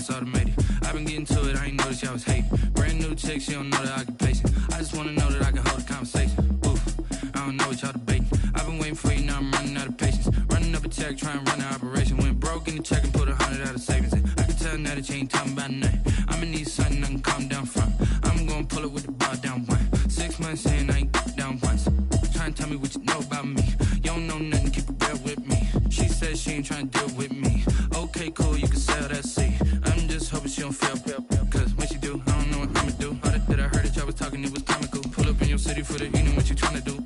it's automated. I've been getting to it, I ain't noticed y'all was hating. Brand new chick, she don't know the occupation. I just wanna know that I can hold a conversation. Oof, I don't know what y'all debating. I've been waiting for you, now I'm running out of patience. Running up a check, trying to run an operation. Went broke in the check and put 100 out of savings in. I can tell now that you ain't talking about nothing. I'ma need something I can calm down from. I'm gonna pull it with the bar down one. 6 months in, I ain't down once. Trying to tell me what you know about me. You don't know nothing, keep it real with me. She says she ain't trying to deal with me. Okay, cool, you can sell that seat. I'm just hoping she don't fail. Cause when she do, I don't know what I'ma do. All that I heard that y'all was talking, it was comical. Pull up in your city for the evening, what you trying to do?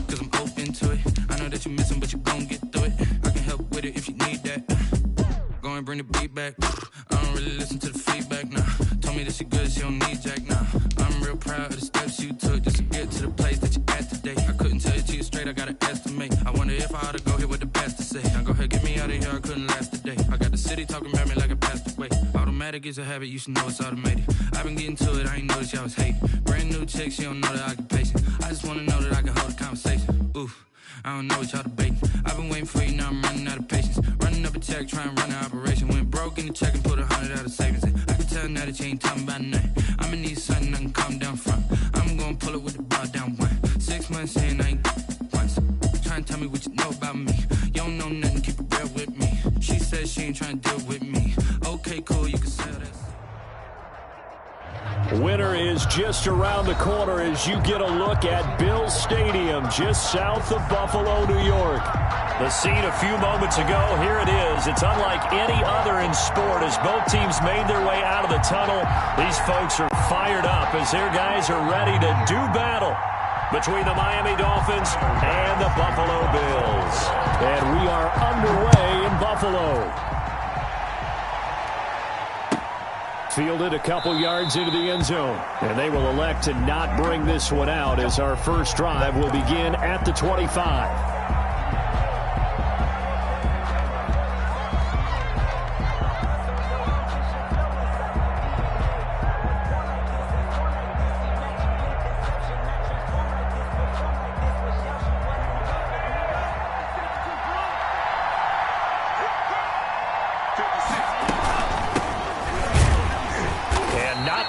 Cause I'm open to it. I know that you missing, but you gon' get through it. I can help with it if you need that. Go and bring the beat back. I don't really listen to the feedback, nah. Told me that she good, she don't need jack, nah. I'm real proud of the steps you took just to get to the place that you at today. I couldn't tell you to you straight, I gotta estimate. I wonder if I ought to go here with the best to say. Now go ahead, get me out of here, I couldn't last a day. I got the city talking about me like I passed away. Automatic is a habit, you should know it's automated. I've been getting to it, I ain't noticed y'all was hating. Brand new chick, she don't know the occupation. I just wanna know that I can hold a conversation. Oof, I don't know what y'all debating. I've been waiting for you, now I'm running out of patience. Running up a check, trying to run an operation. Went broke in the check and put 100 out of savings in. I can tell now that you ain't talking about nothing. I'ma need something I can calm down from. I'm gonna pull it with the bar down one. 6 months in, I ain't once. Trying to tell me what you know about me. You don't know nothing, keep it real with me. She says she ain't trying to deal with me. Okay, cool, you can sell that. Winter is just around the corner as you get a look at Bills Stadium just south of Buffalo, New York. The scene a few moments ago, here it is. It's unlike any other in sport as both teams made their way out of the tunnel. These folks are fired up as their guys are ready to do battle between the Miami Dolphins and the Buffalo Bills. And we are underway in Buffalo. Fielded a couple yards into the end zone. And they will elect to not bring this one out as our first drive will begin at the 25.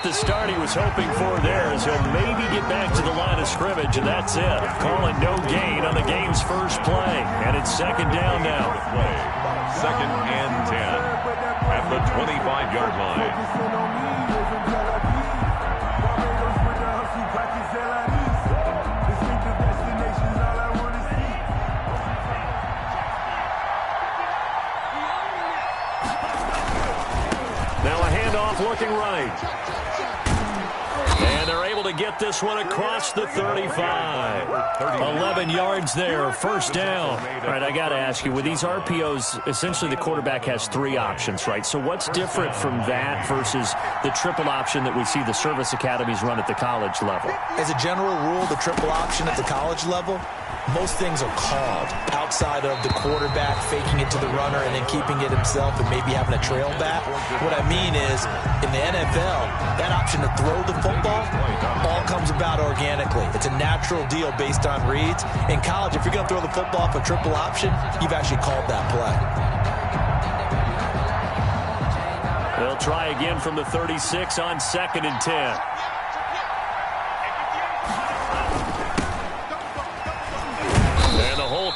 The start he was hoping for there as he'll maybe get back to the line of scrimmage, and that's it. Calling no gain on the game's first play, and it's second down now. Second and 10 at the 25-yard line. Now a handoff looking right. And they're able to get this one across the 35. 11 yards there, first down. All right, I got to ask you, with these RPOs, essentially the quarterback has three options, right? So what's different from that versus the triple option that we see the service academies run at the college level? As a general rule, the triple option at the college level, most things are called outside of the quarterback faking it to the runner and then keeping it himself and maybe having a trail back. What I mean is, in the NFL, that option to throw the football all comes about organically. It's a natural deal based on reads. In college, if you're going to throw the football for triple option, you've actually called that play. They'll try again from the 36 on 2nd and 10.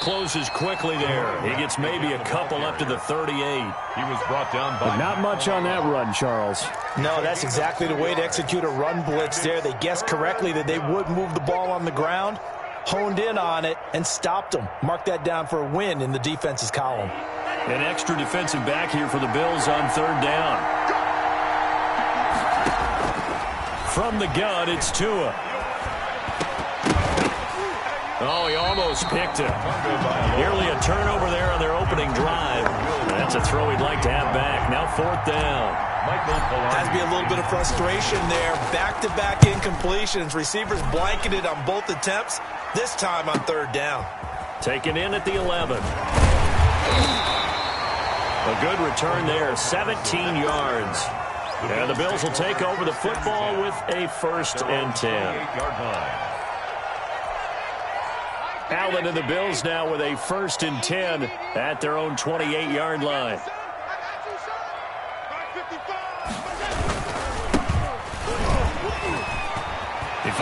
Closes quickly there. He gets maybe a couple up to the 38. He was brought down by... But not much on that run, Charles. No, that's exactly the way to execute a run blitz there. They guessed correctly that they would move the ball on the ground, honed in on it, and stopped them. Mark that down for a win in the defense's column. An extra defensive back here for the Bills on third down. From the gun, it's Tua. Oh, he almost picked it. Nearly a turnover there on their opening drive. That's a throw he'd like to have back. Now fourth down. Has to be a little bit of frustration there. Back-to-back incompletions. Receivers blanketed on both attempts, this time on third down. Taken in at the 11. A good return there, 17 yards. And the Bills will take over the football with a 1st and 10. Allen and the Bills now with a 1st and 10 at their own 28-yard line.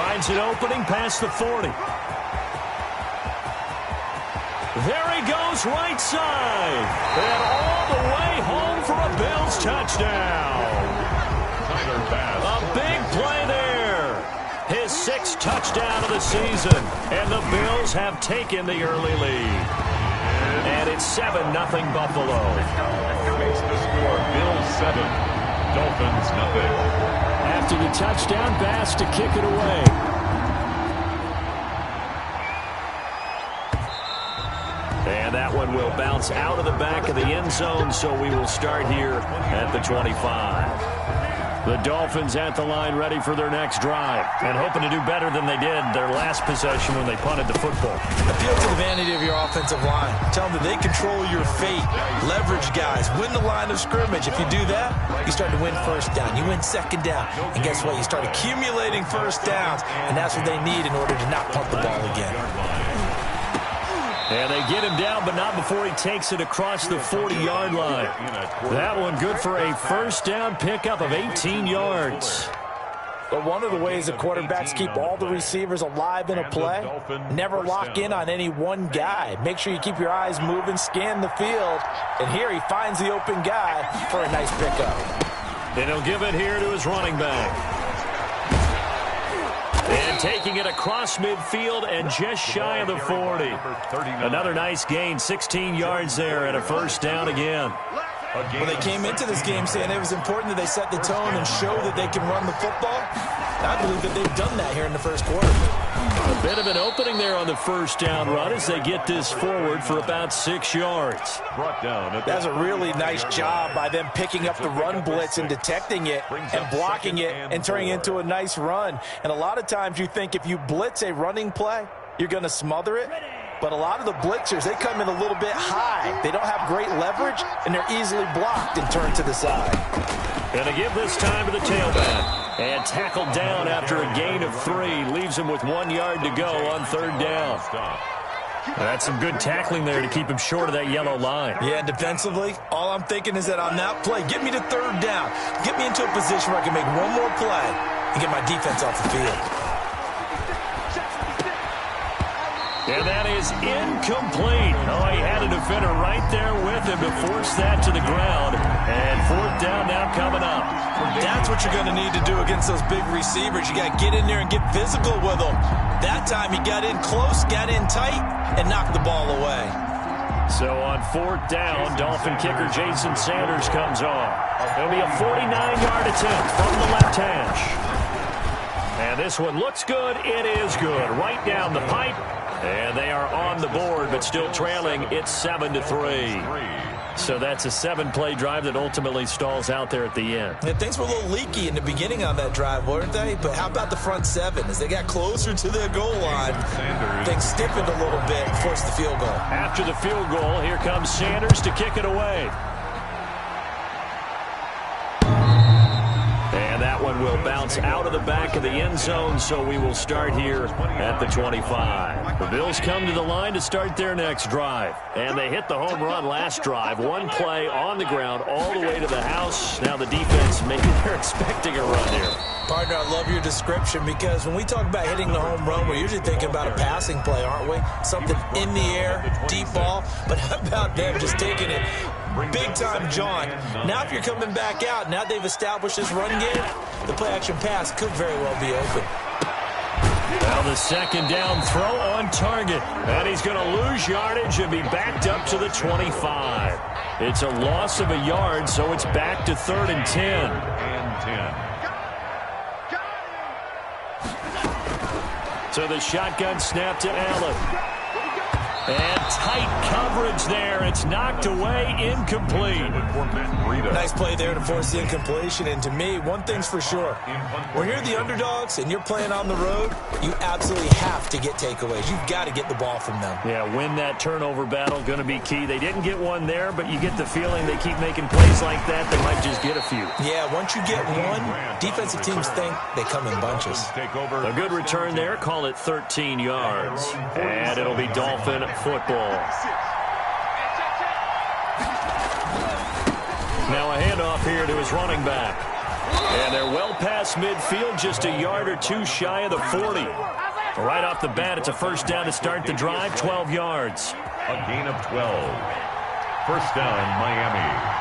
finds an opening past the 40. There he goes, right side. And all the way home for a Bills touchdown. A big play there. His 6th touchdown of the season. And the Bills have taken the early lead. And it's 7-0 Buffalo. Makes the score Bills 7, Dolphins nothing. After the touchdown, Bass to kick it away. And that one will bounce out of the back of the end zone, so we will start here at the 25. The Dolphins at the line ready for their next drive and hoping to do better than they did their last possession when they punted the football. Appeal to the vanity of your offensive line. Tell them that they control your fate. Leverage guys. Win the line of scrimmage. If you do that, you start to win first down. You win second down. And guess what? You start accumulating first downs, and that's what they need in order to not punt the ball again. And they get him down, but not before he takes it across the 40-yard line. That one good for a first down pickup of 18 yards. But one of the ways that quarterbacks keep all the receivers alive in a play, never lock in on any one guy. Make sure you keep your eyes moving, scan the field. And here he finds the open guy for a nice pickup. And he'll give it here to his running back. And taking it across midfield and just shy of the 40. Another nice gain, 16 yards there and a first down again. Well, they came into this game saying it was important that they set the tone and show that they can run the football. I believe that they've done that here in the first quarter. A bit of an opening there on the first down run as they get this forward for about 6 yards. That's a really nice job by them picking up the run blitz and detecting it and blocking it and turning it into a nice run. And a lot of times you think if you blitz a running play, you're going to smother it. But a lot of the blitzers, they come in a little bit high. They don't have great leverage, and they're easily blocked and turned to the side. Going to give this time to the tailback. And tackled down after a gain of 3. Leaves him with 1 yard to go on third down. That's some good tackling there to keep him short of that yellow line. Yeah, defensively, all I'm thinking is that on that play, get me to third down. Get me into a position where I can make one more play and get my defense off the field. And that is incomplete. Oh, he had a defender right there with him to force that to the ground. And fourth down now coming up. That's what you're going to need to do against those big receivers. You got to get in there and get physical with them. That time he got in close, got in tight, and knocked the ball away. So on fourth down, Dolphin kicker Jason Sanders comes on. It'll be a 49-yard attempt from the left hash. And this one looks good. It is good. Right down the pipe. And they are on the board, but still trailing. It's 7-3. So that's a 7-play drive that ultimately stalls out there at the end. Yeah, things were a little leaky in the beginning on that drive, weren't they? But how about the front 7? As they got closer to the goal line, things stiffened a little bit and forced the field goal. After the field goal, here comes Sanders to kick it away. And that one will bounce out of the back of the end zone, so we will start here at the 25. The Bills come to the line to start their next drive. And they hit the home run last drive. One play on the ground all the way to the house. Now the defense, maybe they're expecting a run here. Partner, I love your description because when we talk about hitting the home run, we're usually thinking about a passing play, aren't we? Something in the air, deep ball. But how about them just taking it big-time jaunt? Now if you're coming back out, now they've established this run game, the play-action pass could very well be open. Now the second down throw on target. And he's going to lose yardage and be backed up to the 25. It's a loss of a yard, so it's back to 3rd and 10. So the shotgun snap to Allen. And tight coverage there. It's knocked away, incomplete. Nice play there to force the incompletion. And to me, one thing's for sure. When you're the underdogs and you're playing on the road, you absolutely have to get takeaways. You've got to get the ball from them. Yeah, win that turnover battle, going to be key. They didn't get one there, but you get the feeling they keep making plays like that, they might just get a few. Yeah, once you get one, defensive teams think they come in bunches. A good return there. Call it 13 yards. And it'll be Dolphin football. Now a handoff here to his running back. And they're well past midfield, just a yard or two shy of the 40. Right off the bat, it's a first down to start the drive, 12 yards. A gain of 12. First down, Miami.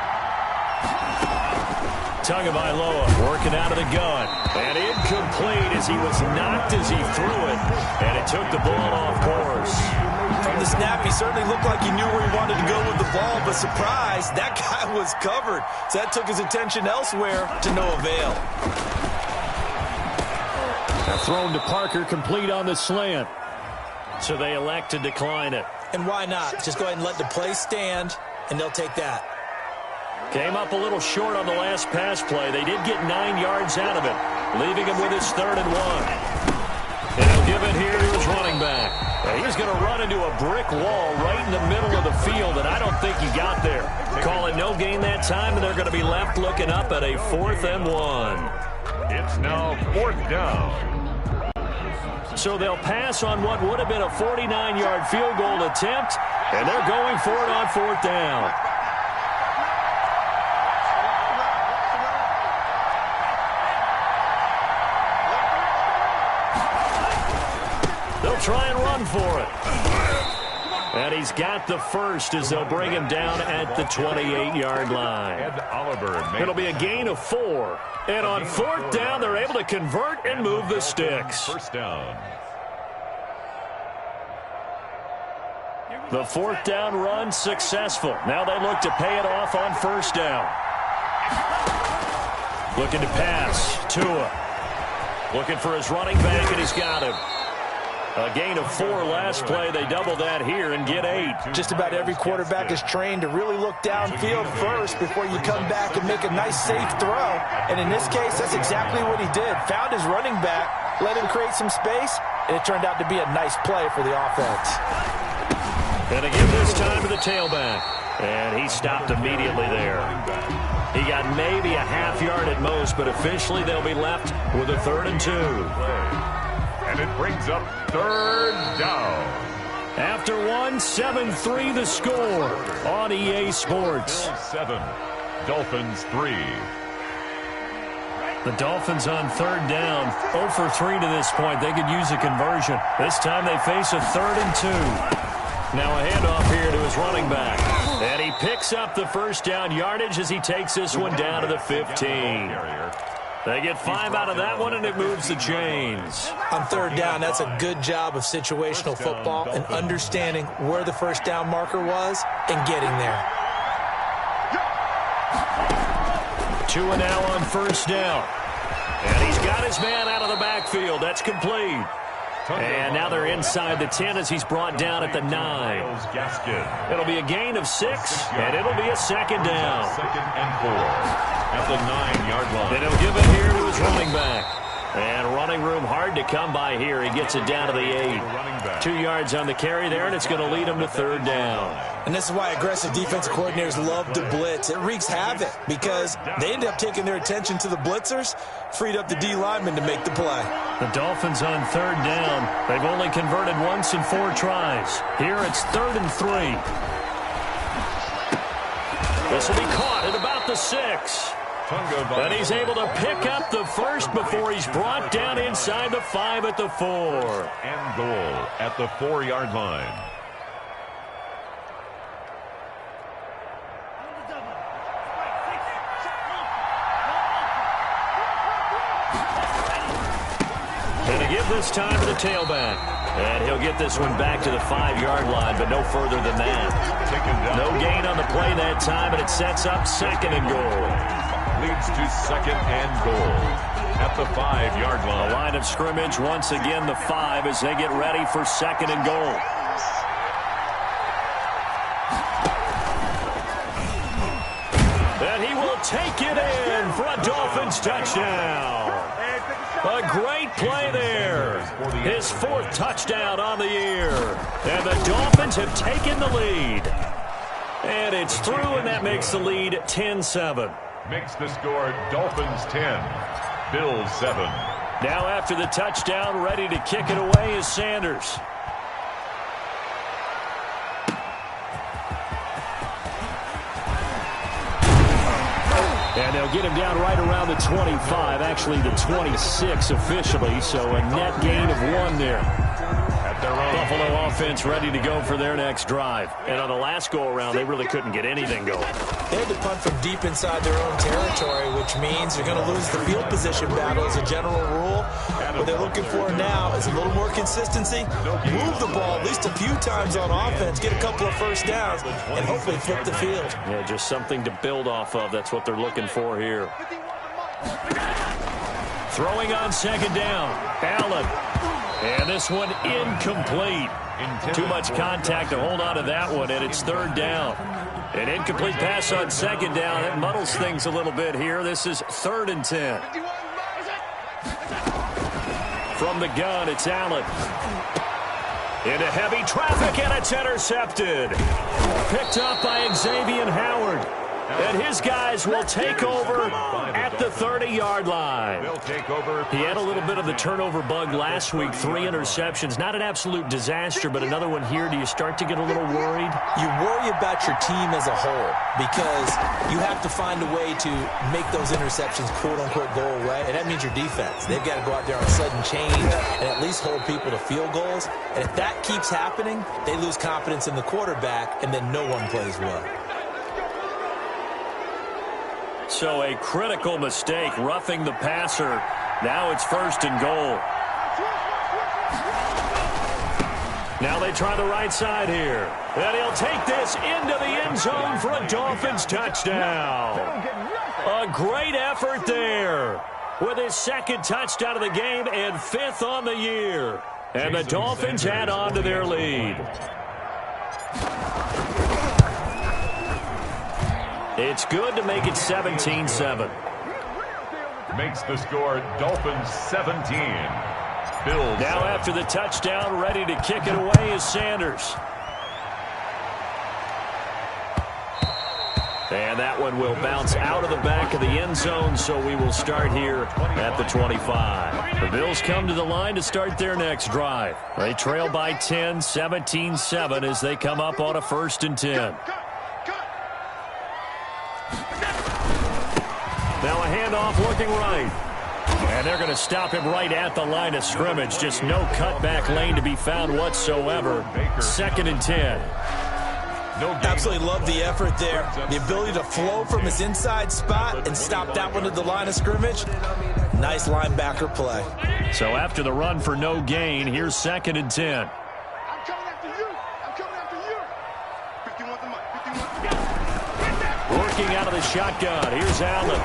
Tagovailoa working out of the gun. And incomplete as he was knocked as he threw it. And it took the ball off course. From the snap, he certainly looked like he knew where he wanted to go with the ball, but surprise, that guy was covered. So that took his attention elsewhere to no avail. Thrown to Parker, complete on the slant. So they elect to decline it. And why not? Just go ahead and let the play stand, and they'll take that. Came up a little short on the last pass play. They did get 9 yards out of it, leaving him with his 3rd and 1. And he'll give it here to his running back. And he's going to run into a brick wall right in the middle of the field, and I don't think he got there. Call it no gain that time, and they're going to be left looking up at a 4th and 1. It's now 4th down. So they'll pass on what would have been a 49-yard field goal attempt, and they're going for it on 4th down. They'll try and run for it. And he's got the first as they'll bring him down at the 28-yard line. It'll be a gain of 4. And on 4th down, they're able to convert and move the sticks. First down. The 4th down run successful. Now they look to pay it off on 1st down. Looking to pass. Tua. Looking for his running back, and he's got him. A gain of 4 last play. They double that here and get 8. Just about every quarterback is trained to really look downfield first before you come back and make a nice, safe throw. And in this case, that's exactly what he did. Found his running back, let him create some space, and it turned out to be a nice play for the offense. And again this time to the tailback. And he stopped immediately there. He got maybe a half yard at most, but officially they'll be left with a 3rd and 2. And it brings up 3rd down. After 7-3 the score on EA Sports. 7, Dolphins 3. The Dolphins on 3rd down, 0 for 3 to this point. They could use a conversion. This time they face a 3rd and 2. Now a handoff here to his running back. And he picks up the first down yardage as he takes this one down to the 15. They get 5 out of that one, and it moves the chains. On 3rd down, that's a good job of situational football and understanding where the first down marker was and getting there. Tua now on 1st down. And he's got his man out of the backfield. That's complete. And now they're inside the 10 as he's brought down at the 9. It'll be a gain of 6, and it'll be a 2nd down. 2nd and 4 at the 9-yard line. Then he'll give it here to his running back. And running room hard to come by here. He gets it down to the 8. 2 yards on the carry there, and it's going to lead him to 3rd down. And this is why aggressive defensive coordinators love to blitz. It wreaks havoc because they end up taking their attention to the blitzers, freed up the D lineman to make the play. The Dolphins on 3rd down. They've only converted once in 4 tries. Here it's 3rd and 3. This will be caught at about the 6. And he's able to pick up the first before he's brought down inside the 5 at the 4. And goal at the 4-yard line. And to give this time to the tailback. And he'll get this one back to the 5-yard line, but no further than that. No gain on the play that time, and it sets up 2nd and goal. Leads to 2nd and goal at the 5-yard line. The line of scrimmage once again the 5 as they get ready for 2nd and goal. And he will take it in for a Dolphins touchdown. A great play there. His 4th touchdown on the year. And the Dolphins have taken the lead. And it's through, and that makes the lead 10-7. Makes the score Dolphins 10, Bills 7. Now after the touchdown, ready to kick it away is Sanders. And they'll get him down right around the 25, actually the 26 officially, so a net gain of 1 there. Buffalo offense ready to go for their next drive. And on the last go-around, they really couldn't get anything going. They had to punt from deep inside their own territory, which means you're going to lose the field position battle as a general rule. What they're looking for now is a little more consistency, move the ball at least a few times on offense, get a couple of first downs, and hopefully flip the field. Yeah, just something to build off of. That's what they're looking for here. Throwing on second down. Allen. And this one incomplete. Too much contact to hold on to that one, and it's third down. An incomplete pass on second down. That muddles things a little bit here. This is 3rd and 10. From the gun, it's Allen. Into heavy traffic, and it's intercepted. Picked up by Xavier Howard. And his guys will take over at the 30-yard line. He had a little bit of the turnover bug last week, 3 interceptions. Not an absolute disaster, but another one here. Do you start to get a little worried? You worry about your team as a whole because you have to find a way to make those interceptions, quote-unquote, go away, and that means your defense. They've got to go out there on sudden change and at least hold people to field goals. And if that keeps happening, they lose confidence in the quarterback, and then no one plays well. So a critical mistake, roughing the passer. Now it's 1st and goal. Now they try the right side here. And he'll take this into the end zone for a Dolphins touchdown. A great effort there with his 2nd touchdown of the game and 5th on the year. And the Dolphins add on to their lead. It's good to make it 17-7. Makes the score Dolphins 17. Bills. Now after the touchdown, ready to kick it away is Sanders. And that one will bounce out of the back of the end zone, so we will start here at the 25. The Bills come to the line to start their next drive. They trail by 10, 17-7 as they come up on a 1st and 10. Now a handoff looking right. And they're going to stop him right at the line of scrimmage. Just no cutback lane to be found whatsoever. 2nd and 10. Absolutely love the effort there. The ability to flow from his inside spot and stop that one at the line of scrimmage. Nice linebacker play. So after the run for no gain, here's 2nd and 10. I'm coming after you. I'm coming after you. 51 the mic. Working out of the shotgun. Here's Allen.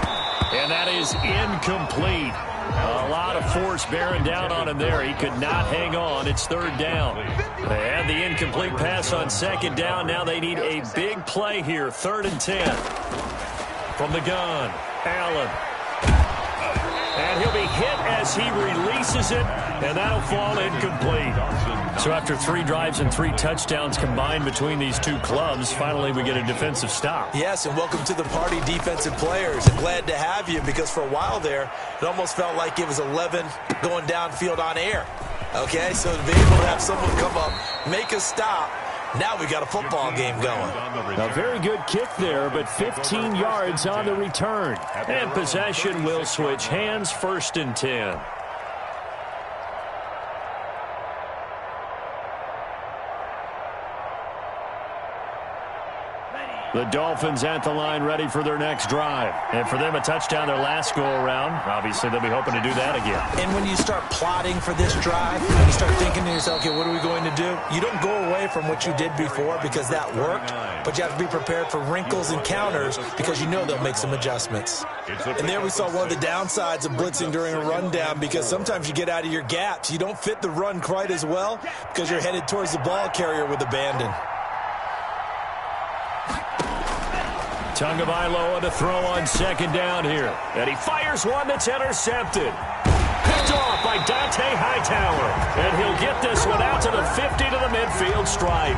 And that is incomplete. A lot of force bearing down on him there. He could not hang on. It's 3rd down. They had the incomplete pass on 2nd down. Now they need a big play here. 3rd and 10. From the gun, Allen. And he'll be hit as he releases it, and that'll fall incomplete. So after 3 drives and 3 touchdowns combined between these two clubs, finally we get a defensive stop. Yes, and welcome to the party, defensive players. I'm glad to have you because for a while there, it almost felt like it was 11 going downfield on air. Okay, so to be able to have someone come up, make a stop, now we got a football game going. A very good kick there, but 15 yards on the return. And possession will switch hands, 1st and 10. The Dolphins at the line ready for their next drive. And for them, a touchdown their last go-around. Obviously, they'll be hoping to do that again. And when you start plotting for this drive, and you start thinking to yourself, okay, what are we going to do? You don't go away from what you did before because that worked, but you have to be prepared for wrinkles and counters because you know they'll make some adjustments. And there we saw one of the downsides of blitzing during a rundown because sometimes you get out of your gaps. You don't fit the run quite as well because you're headed towards the ball carrier with abandon. Tagovailoa to throw on 2nd down here. And he fires one that's intercepted. Picked off by by Dante Hightower. And he'll get this one out to the 50 to the midfield stripe.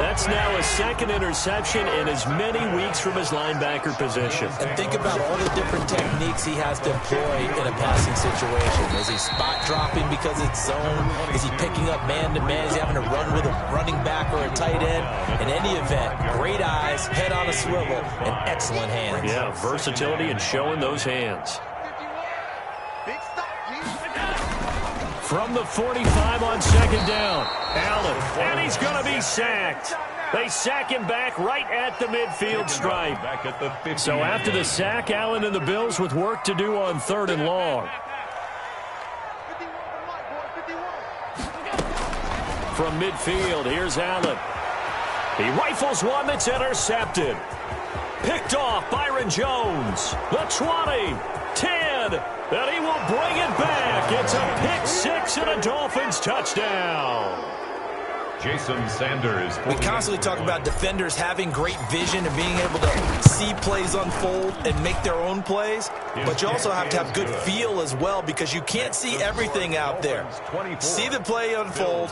That's now his second interception in as many weeks from his linebacker position. And think about all the different techniques he has to employ in a passing situation. Is he spot dropping because it's zone? Is he picking up man-to-man? Is he having to run with a running back or a tight end? In any event, great eyes, head on a swivel, and excellent hands. Yeah, versatility and showing those hands. From the 45 on second down, Allen, and he's going to be sacked. They sack him back right at the midfield stripe. So after the sack, Allen and the Bills with work to do on 3rd and long. From midfield, here's Allen. He rifles one that's intercepted. Picked off Byron Jones. The 20, 10, and he will bring it back. It's a pick six and a Dolphins touchdown. Jason Sanders. We constantly talk about defenders having great vision and being able to see plays unfold and make their own plays. But you also have to have good feel as well, because you can't see everything out there. See the play unfold,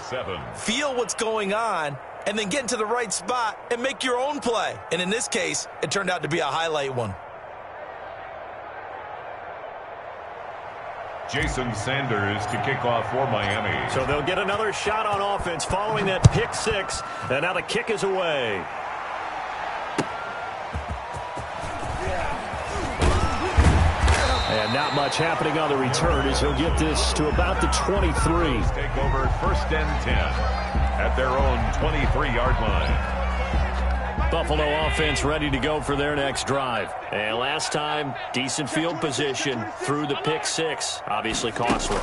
feel what's going on, and then get into the right spot and make your own play. And in this case, it turned out to be a highlight one. Jason Sanders to kick off for Miami. So they'll get another shot on offense following that pick six. And now the kick is away. And not much happening on the return as he'll get this to about the 23. Take over 1st and 10 at their own 23-yard line. Buffalo offense ready to go for their next drive. And last time, decent field position through the pick six. Obviously costly.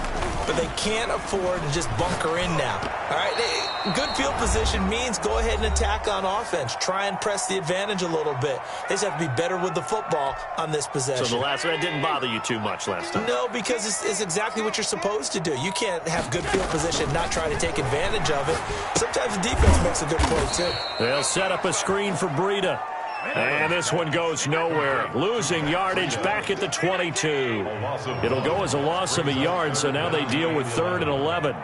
But they can't afford to just bunker in now. All right, good field position means go ahead and attack on offense. Try and press the advantage a little bit. They just have to be better with the football on this possession. So the last one didn't bother you too much last time? No, because it's exactly what you're supposed to do. You can't have good field position, not try to take advantage of it. Sometimes the defense makes a good play, too. They'll set up a screen for Breida. And this one goes nowhere. Losing yardage back at the 22. It'll go as a loss of a yard, so now they deal with 3rd and 11.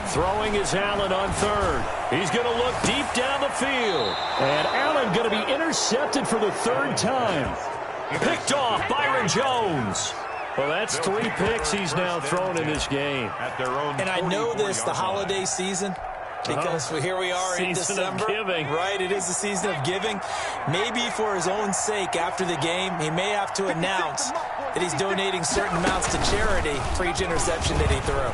Throwing is Allen on 3rd. He's going to look deep down the field. And Allen going to be intercepted for the 3rd time. Picked off Byron Jones. Well, that's 3 picks he's now thrown in this game. And I know this, the holiday season, because here we are in December. Season of giving. Right, it is the season of giving. Maybe for his own sake after the game, he may have to announce that he's donating certain amounts to charity for each interception that he threw.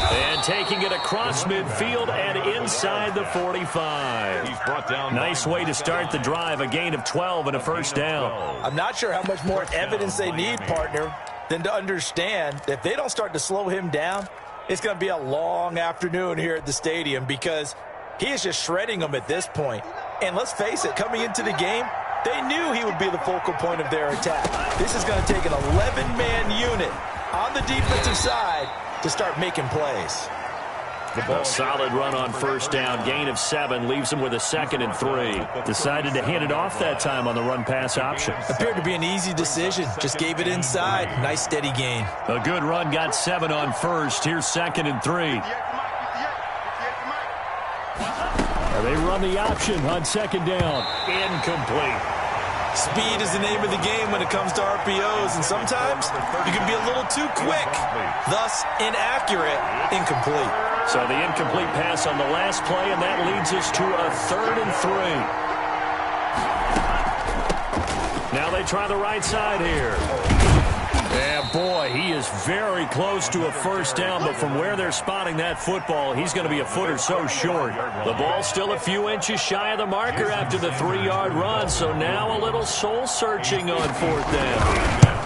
And taking it across midfield and inside the 45. He's brought down. Nice way to start the drive, a gain of 12 and a first down. I'm not sure how much more evidence they need, partner, than to understand that if they don't start to slow him down, it's going to be a long afternoon here at the stadium, because he is just shredding them at this point. And let's face it, coming into the game, they knew he would be the focal point of their attack. This is going to take an 11-man unit on the defensive side to start making plays. A solid run on first down, gain of 7, leaves him with a 2nd and 3. Decided to hand it off that time on the run-pass option. Appeared to be an easy decision. Just gave it inside. Nice steady gain. A good run, got 7 on first. Here's 2nd and 3. They run the option on 2nd down. Incomplete. Speed is the name of the game when it comes to RPOs, and sometimes you can be a little too quick, thus inaccurate, incomplete. So the incomplete pass on the last play, and that leads us to a 3rd and 3. Now they try the right side here. Yeah, boy, he is very close to a first down, but from where they're spotting that football, he's going to be a foot or so short. The ball's still a few inches shy of the marker after the 3-yard run, so now a little soul-searching on 4th down.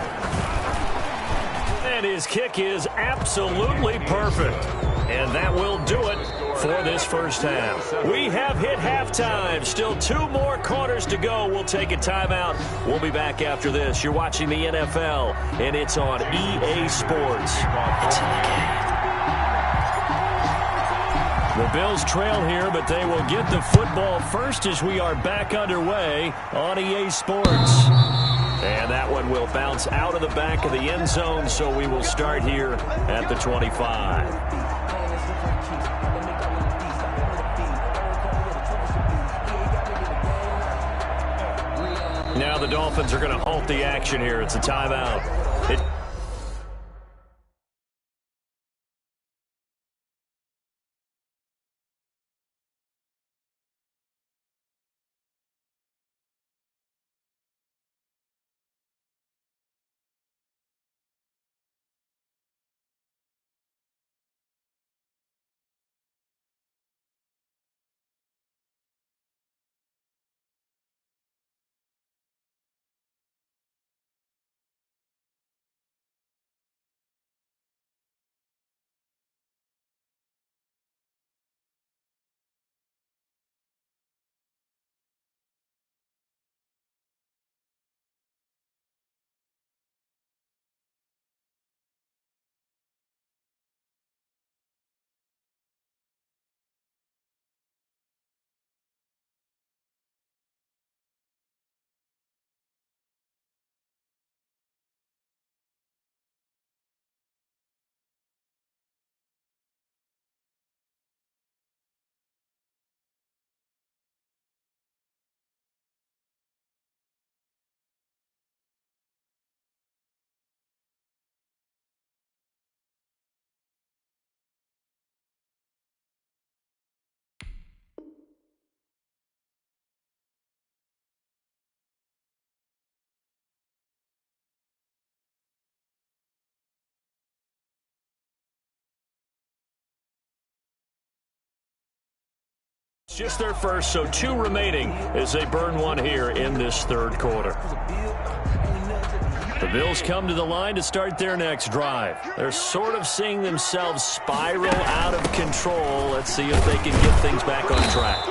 And his kick is absolutely perfect. And that will do it for this first half. We have hit halftime. Still 2 more quarters to go. We'll take a timeout. We'll be back after this. You're watching the NFL, and it's on EA Sports. It's in the game. The Bills trail here, but they will get the football first as we are back underway on EA Sports. And that one will bounce out of the back of the end zone, so we will start here at the 25. Now the Dolphins are going to halt the action here. It's a timeout. It's just their first, so 2 remaining as they burn one here in this third quarter. The Bills come to the line to start their next drive. They're sort of seeing themselves spiral out of control. Let's see if they can get things back on track.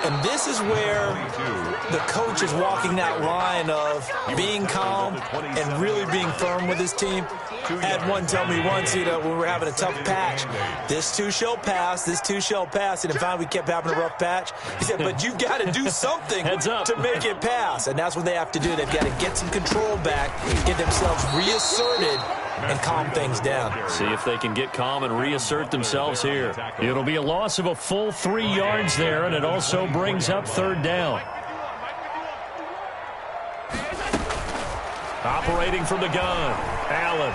And this is where the coach is walking that line of being calm and really being firm with his team. Had one tell me once, when we were having a tough patch, this too shall pass, this too shall pass. And finally we kept having a rough patch. He said, but you've got to do something to make it pass. And that's what they have to do. They've got to get some control back, get themselves reasserted, and calm things down. See if they can get calm and reassert themselves here. It'll be a loss of a full 3 yards there, and it also brings up third down. Operating from the gun, Allen.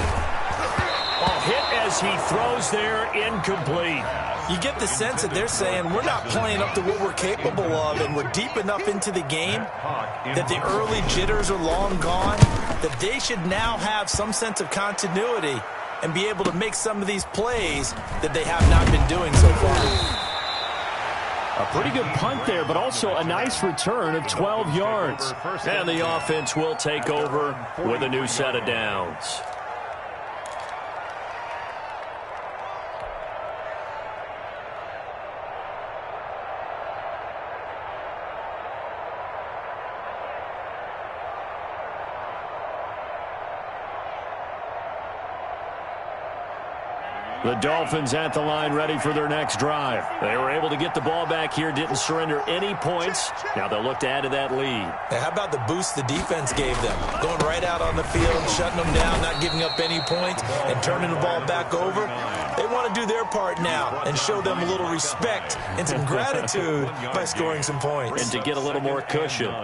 Hit as he throws there, incomplete. You get the sense that they're saying we're not playing up to what we're capable of, and we're deep enough into the game that the early jitters are long gone, that they should now have some sense of continuity and be able to make some of these plays that they have not been doing so far. A pretty good punt there, but also a nice return of 12 yards. And the offense will take over with a new set of downs. The Dolphins at the line ready for their next drive. They were able to get the ball back here, didn't surrender any points. Now they'll look to add to that lead. Now, how about the boost the defense gave them? Going right out on the field, shutting them down, not giving up any points, and turning the ball back over. They want to do their part now and show them a little respect and some gratitude by scoring some points. And to get a little more cushion.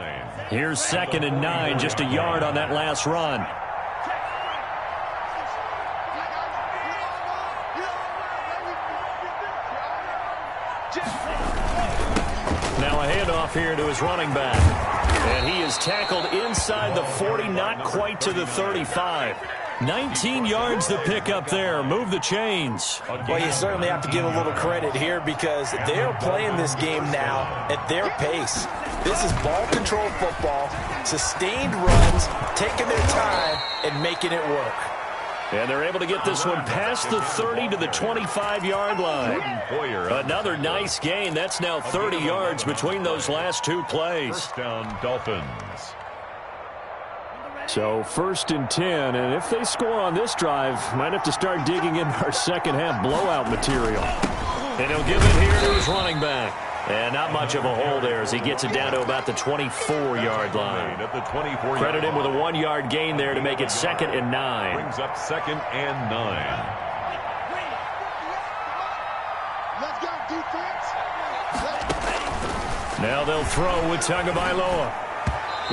Here's 2nd and 9, just a yard on that last run. Now a handoff here to his running back. And he is tackled inside the 40, not quite to the 35. 19 yards to pick up there. Move the chains. Well, you certainly have to give a little credit here because they're playing this game now at their pace. This is ball control football, sustained runs, taking their time and making it work. And they're able to get this one past the 30 to the 25-yard line. Another nice gain. That's now 30 yards between those last 2 plays. First down, Dolphins. So 1st and 10, and if they score on this drive, might have to start digging in our second half blowout material. And he'll give it here to his running back. And not much of a hole there as he gets it down to about the 24-yard line. At the 24-yard Credit him with a 1-yard gain there to make it 2nd and 9. Brings up 2nd and 9. Let's go, defense. Now they'll throw with Tagovailoa.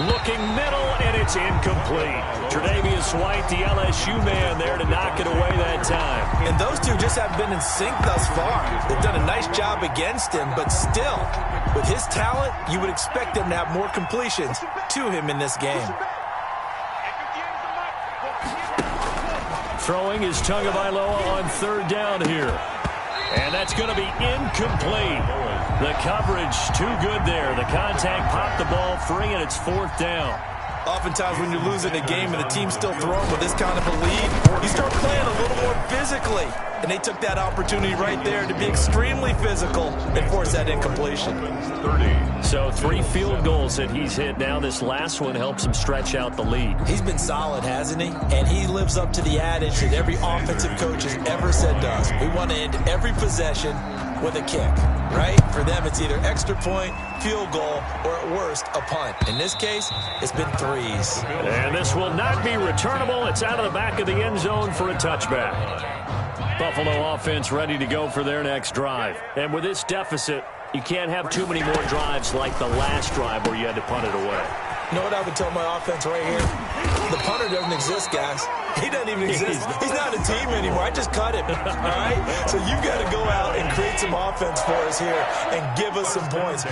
Looking middle, and it's incomplete. Tre'Davious White, the LSU man, there to knock it away that time. And those two just haven't been in sync thus far. They've done a nice job against him, but still, with his talent, you would expect them to have more completions to him in this game. Throwing is Tagovailoa on 3rd down here. And that's going to be incomplete. The coverage too good there. The contact popped the ball free, and it's 4th down. Oftentimes when you're losing a game and the team's still throwing with this kind of a lead, you start playing a little more physically. And they took that opportunity right there to be extremely physical and force that incompletion. 30. So 3 field goals that he's hit now. This last one helps him stretch out the lead. He's been solid, hasn't he? And he lives up to the adage that every offensive coach has ever said to us. We want to end every possession with a kick, right? For them, it's either extra point, field goal, or at worst, a punt. In this case, it's been 3s. And this will not be returnable. It's out of the back of the end zone for a touchback. Buffalo offense ready to go for their next drive. And with this deficit, you can't have too many more drives like the last drive where you had to punt it away. You know what I would tell my offense right here? The punter doesn't exist, guys. He doesn't even exist. He's not a team anymore. I just cut him, all right? So you've got to go out and create some offense for us here and give us some points.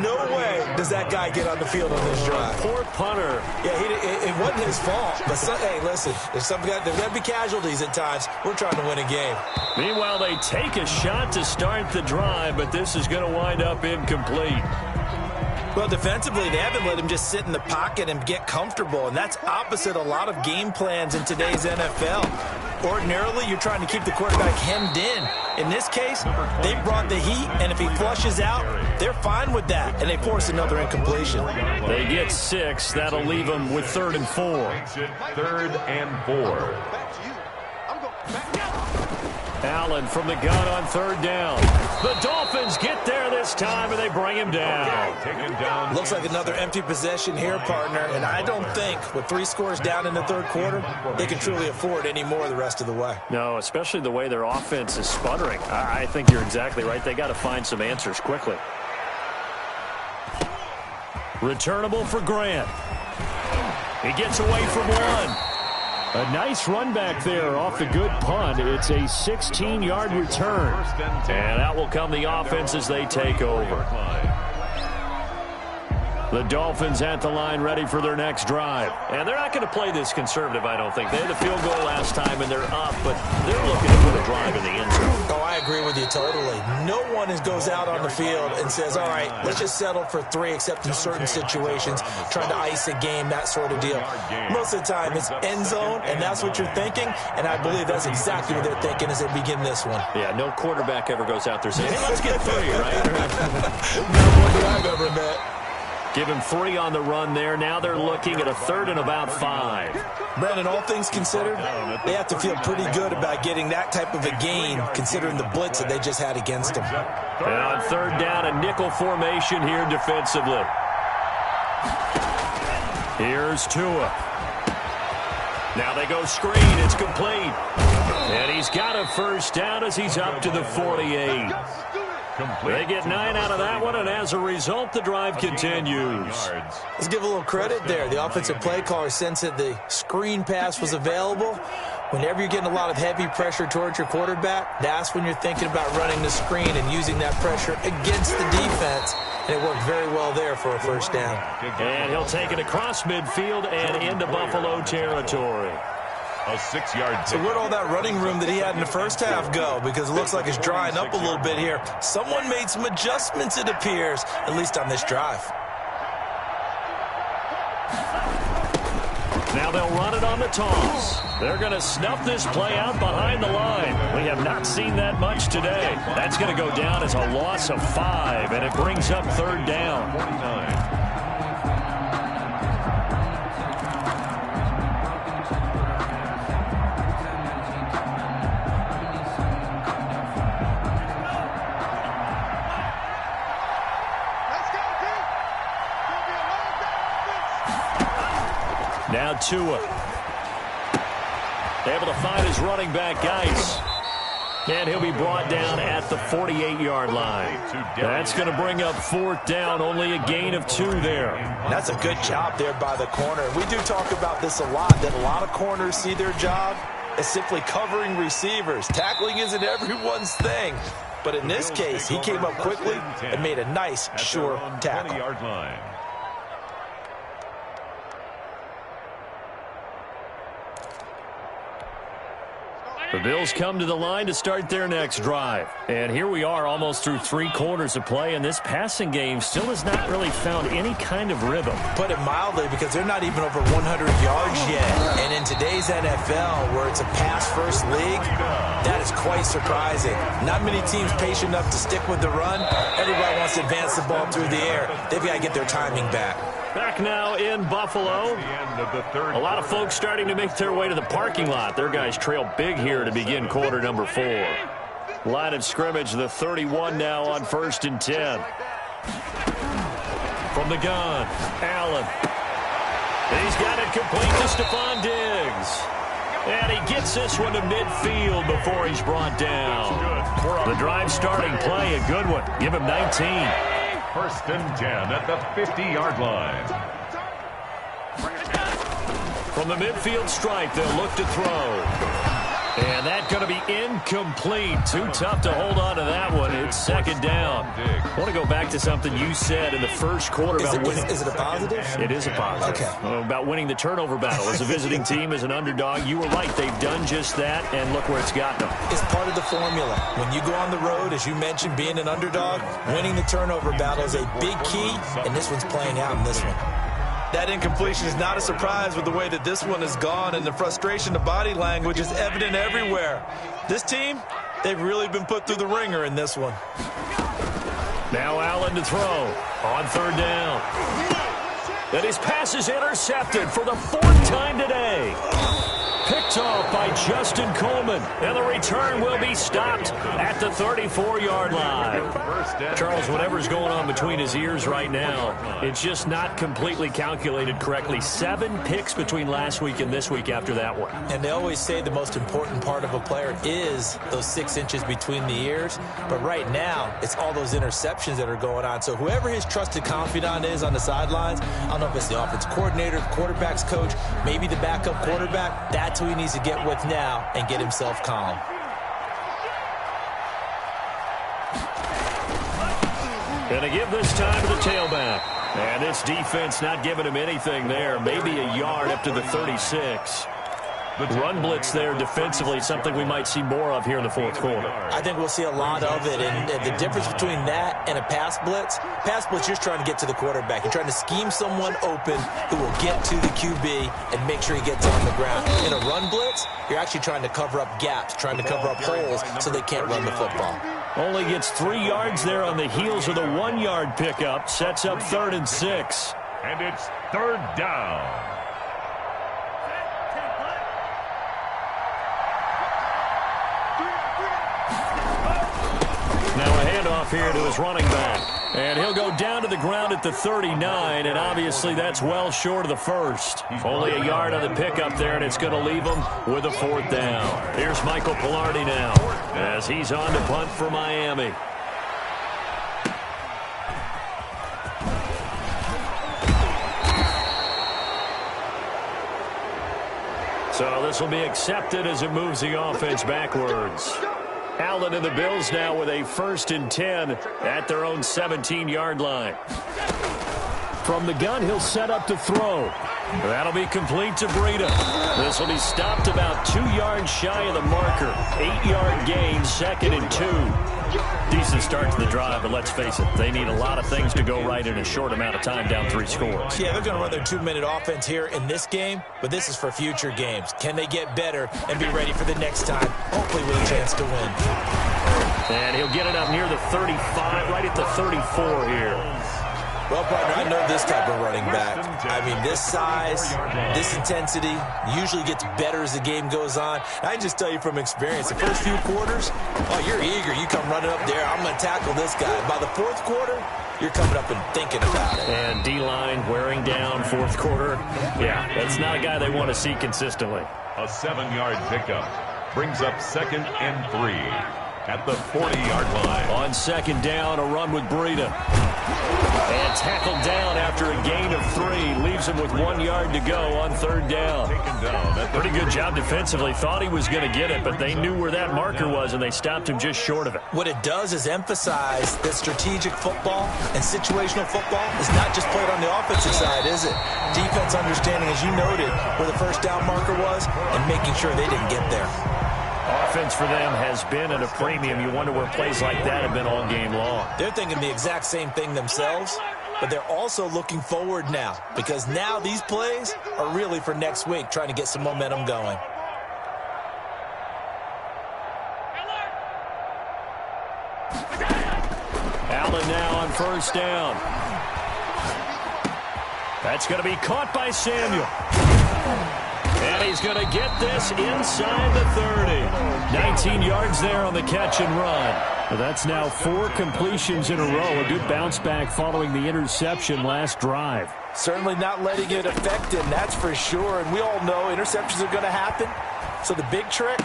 No way does that guy get on the field on this drive. Poor punter. Yeah, it wasn't his fault. But, hey, listen, there's got to be casualties at times. We're trying to win a game. Meanwhile, they take a shot to start the drive, but this is going to wind up incomplete. Well, defensively, they haven't let him just sit in the pocket and get comfortable, and that's opposite a lot of game plans in today's NFL. Ordinarily, you're trying to keep the quarterback hemmed in. In this case, they brought the heat, and if he flushes out, they're fine with that, and they force another incompletion. They get 6. That'll leave them with 3rd and 4. 3rd and 4. Allen from the gun on 3rd down. The Dolphins get there this time, and they bring him down. Looks like another empty possession here, partner, and I don't think with 3 scores down in the 3rd quarter, they can truly afford any more the rest of the way. No, especially the way their offense is sputtering. I think you're exactly right. They got to find some answers quickly. Returnable for Grant. He gets away from one. A nice run back there off the good punt. It's a 16-yard return. And out will come the offense as they take over. The Dolphins at the line ready for their next drive. And they're not going to play this conservative, I don't think. They had the field goal last time, and they're up, but they're looking to put a drive in the end zone. Oh, I agree with you totally. No one goes out on the field and says, all right, let's just settle for 3, except in certain situations, trying to ice a game, that sort of deal. Most of the time, it's end zone, and that's what you're thinking, and I believe that's exactly what they're thinking as they begin this one. Yeah, no quarterback ever goes out there saying, hey, let's get 3, right? No one that I've ever met. Give him 3 on the run there. Now they're looking at a 3rd and about 5. Brandon, all things considered, they have to feel pretty good about getting that type of a gain, considering the blitz that they just had against them. And on 3rd down, a nickel formation here defensively. Here's Tua. Now they go screen. It's complete. And he's got a 1st down as he's up to the 48. They get 9 out of that one, and as a result, the drive continues. Let's give a little credit there. The offensive play caller sensed that the screen pass was available. Whenever you're getting a lot of heavy pressure towards your quarterback, that's when you're thinking about running the screen and using that pressure against the defense. And it worked very well there for a 1st down. And he'll take it across midfield and into Buffalo territory. A 6-yard. So where'd all that running room that he had in the first half go? Because it looks like it's drying up a little bit here. Someone made some adjustments, it appears, at least on this drive. Now they'll run it on the toss. They're going to snuff this play out behind the line. We have not seen that much today. That's going to go down as a loss of 5, and it brings up 3rd down. 49. Tua. Able to find his running back, Geis. And he'll be brought down at the 48-yard line. That's going to bring up 4th down, only a gain of 2 there. That's a good job there by the corner. We do talk about this a lot, that a lot of corners see their job as simply covering receivers. Tackling isn't everyone's thing. But in this case, he came up quickly and made a nice, sure tackle. The Bills come to the line to start their next drive. And here we are almost through 3 quarters of play, and this passing game still has not really found any kind of rhythm. Put it mildly, because they're not even over 100 yards yet. And in today's NFL, where it's a pass-first league, that is quite surprising. Not many teams patient enough to stick with the run. Everybody wants to advance the ball through the air. They've got to get their timing back. Back now in Buffalo. A lot of folks starting to make their way to the parking lot. Their guys trail big here to begin quarter number 4. Line of scrimmage, the 31 now on 1st and 10. From the gun, Allen. He's got it complete to Stephon Diggs. And he gets this one to midfield before he's brought down. The drive starting play, a good one. Give him 19. 1st and 10 at the 50-yard line. From the midfield stripe, they'll look to throw. And that's going to be incomplete. Too tough to hold on to that one. It's 2nd down. I want to go back to something you said in the first quarter about winning. Is it a positive? It is a positive. Okay. About winning the turnover battle. As a visiting team, as an underdog, you were right. They've done just that, and look where it's gotten them. It's part of the formula. When you go on the road, as you mentioned, being an underdog, winning the turnover battle is a big key, and this one's playing out in this one. That incompletion is not a surprise with the way that this one has gone, and the frustration, the body language is evident everywhere. This team, they've really been put through the ringer in this one. Now Allen to throw on 3rd down. And his pass is intercepted for the 4th time today. Picked off by Justin Coleman, and the return will be stopped at the 34-yard line. Charles, whatever's going on between his ears right now, it's just not completely calculated correctly. 7 picks between last week and this week after that one. And they always say the most important part of a player is those 6 inches between the ears. But right now, it's all those interceptions that are going on. So whoever his trusted confidant is on the sidelines, I don't know if it's the offense coordinator, the quarterback's coach, maybe the backup quarterback, that's who he needs to get with now and get himself calm. Going to give this time to the tailback. And this defense not giving him anything there. Maybe a yard up to the 36. Run blitz there defensively, something we might see more of here in the 4th quarter. I think we'll see a lot of it, and the difference between that and a pass blitz, you're trying to get to the quarterback. You're trying to scheme someone open who will get to the QB and make sure he gets on the ground. In a run blitz, you're actually trying to cover up gaps, trying to cover up holes so they can't run the football. Only gets 3 yards there on the heels of the 1-yard pickup. Sets up 3rd and 6. And it's 3rd down. Now a handoff here to his running back. And he'll go down to the ground at the 39, and obviously that's well short of the 1st. Only a yard on the pickup there, and it's going to leave him with a 4th down. Here's Michael Pilardi now as he's on to punt for Miami. So this will be accepted as it moves the offense backwards. Allen and the Bills now with a 1st and 10 at their own 17-yard line. From the gun, he'll set up to throw. That'll be complete to Breida. This will be stopped about 2 yards shy of the marker. 8-yard gain, 2nd and 2. Decent start to the drive, but let's face it, they need a lot of things to go right in a short amount of time, down 3 scores. Yeah, they're going to run their 2-minute offense here in this game, but this is for future games. Can they get better and be ready for the next time, hopefully with a chance to win? And he'll get it up near the 35, right at the 34 here. Well, partner, I know this type of running back. I mean, this size, this intensity usually gets better as the game goes on. I can just tell you from experience, the first few quarters, oh, you're eager. You come running up there, I'm going to tackle this guy. By the fourth quarter, you're coming up and thinking about it. And D-line wearing down fourth quarter. Yeah, that's not a guy they want to see consistently. A 7-yard pickup brings up 2nd and 3 at the 40-yard line. On second down, a run with Breida. And tackled down after a gain of 3. Leaves him with 1 yard to go on third down. Pretty good job defensively. Thought he was going to get it, but they knew where that marker was, and they stopped him just short of it. What it does is emphasize that strategic football and situational football is not just played on the offensive side, is it? Defense understanding, as you noted, where the first down marker was and making sure they didn't get there. Offense for them has been at a premium. You wonder where plays like that have been all game long. They're thinking the exact same thing themselves, but they're also looking forward now because now these plays are really for next week, trying to get some momentum going. Allen now on first down. That's going to be caught by Samuel. And he's going to get this inside the 30. 19 yards there on the catch and run. Well, that's now 4 completions in a row. A good bounce back following the interception last drive. Certainly not letting it affect him, that's for sure. And we all know interceptions are going to happen. So the big trick,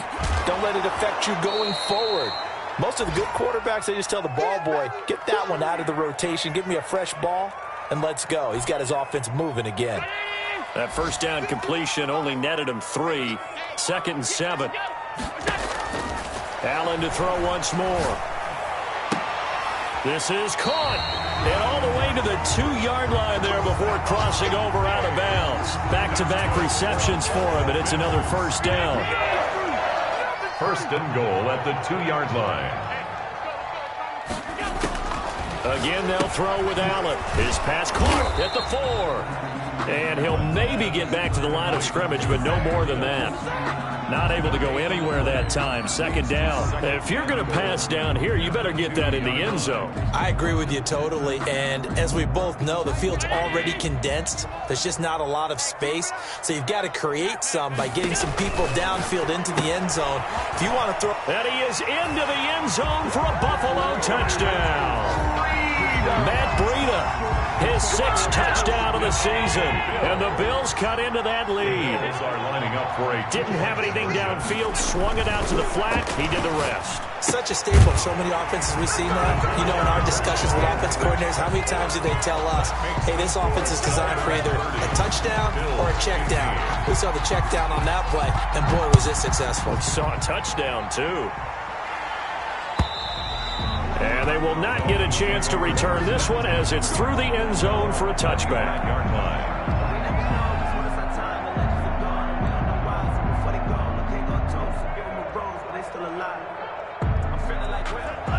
don't let it affect you going forward. Most of the good quarterbacks, they just tell the ball boy, get that one out of the rotation, give me a fresh ball, and let's go. He's got his offense moving again. That first down completion only netted him 3. 2nd and 7. Allen to throw once more. This is caught. And all the way to the 2-yard line there before crossing over out of bounds. Back-to-back receptions for him, and it's another first down. First and goal at the 2-yard line. Again, they'll throw with Allen. His pass caught at the 4. And he'll maybe get back to the line of scrimmage, but no more than that. Not able to go anywhere that time. 2nd down. If you're going to pass down here, you better get that in the end zone. I agree with you totally. And as we both know, the field's already condensed. There's just not a lot of space. So you've got to create some by getting some people downfield into the end zone. If you want to throw... And he is into the end zone for a Buffalo touchdown. Matt Breida. His 6th touchdown of the season. And the Bills cut into that lead. Didn't have anything downfield, swung it out to the flat. He did the rest. Such a staple of so many offenses we see now. You know, in our discussions with offense coordinators, how many times do they tell us, hey, this offense is designed for either a touchdown or a check down. We saw the check down on that play, and boy, was it successful. We saw a touchdown, too. And they will not get a chance to return this one as it's through the end zone for a touchback.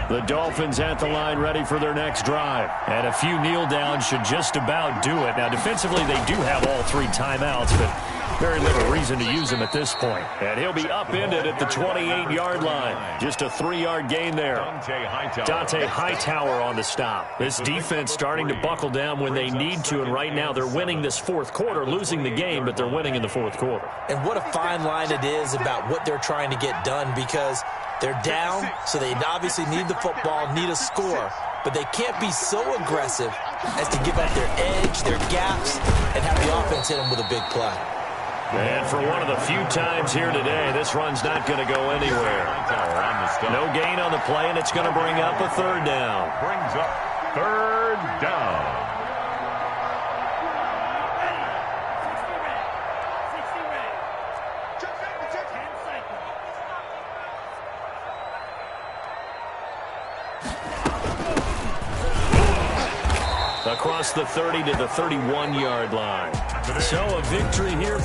The Dolphins at the line ready for their next drive. And a few kneel downs should just about do it. Now, defensively, they do have all 3 timeouts, but very little reason to use them at this point. And he'll be upended at the 28-yard line. Just a 3-yard gain there. Dante Hightower on the stop. This defense starting to buckle down when they need to, and right now they're winning this fourth quarter, losing the game, but they're winning in the fourth quarter. And what a fine line it is about what they're trying to get done, because they're down, so they obviously need the football, need a score, but they can't be so aggressive as to give up their edge, their gaps, and have the offense hit them with a big play. And for one of the few times here today, this run's not going to go anywhere. No gain on the play, and it's going to bring up a 3rd down. Brings up 3rd down. Across the 30 to the 31-yard line. So a victory here.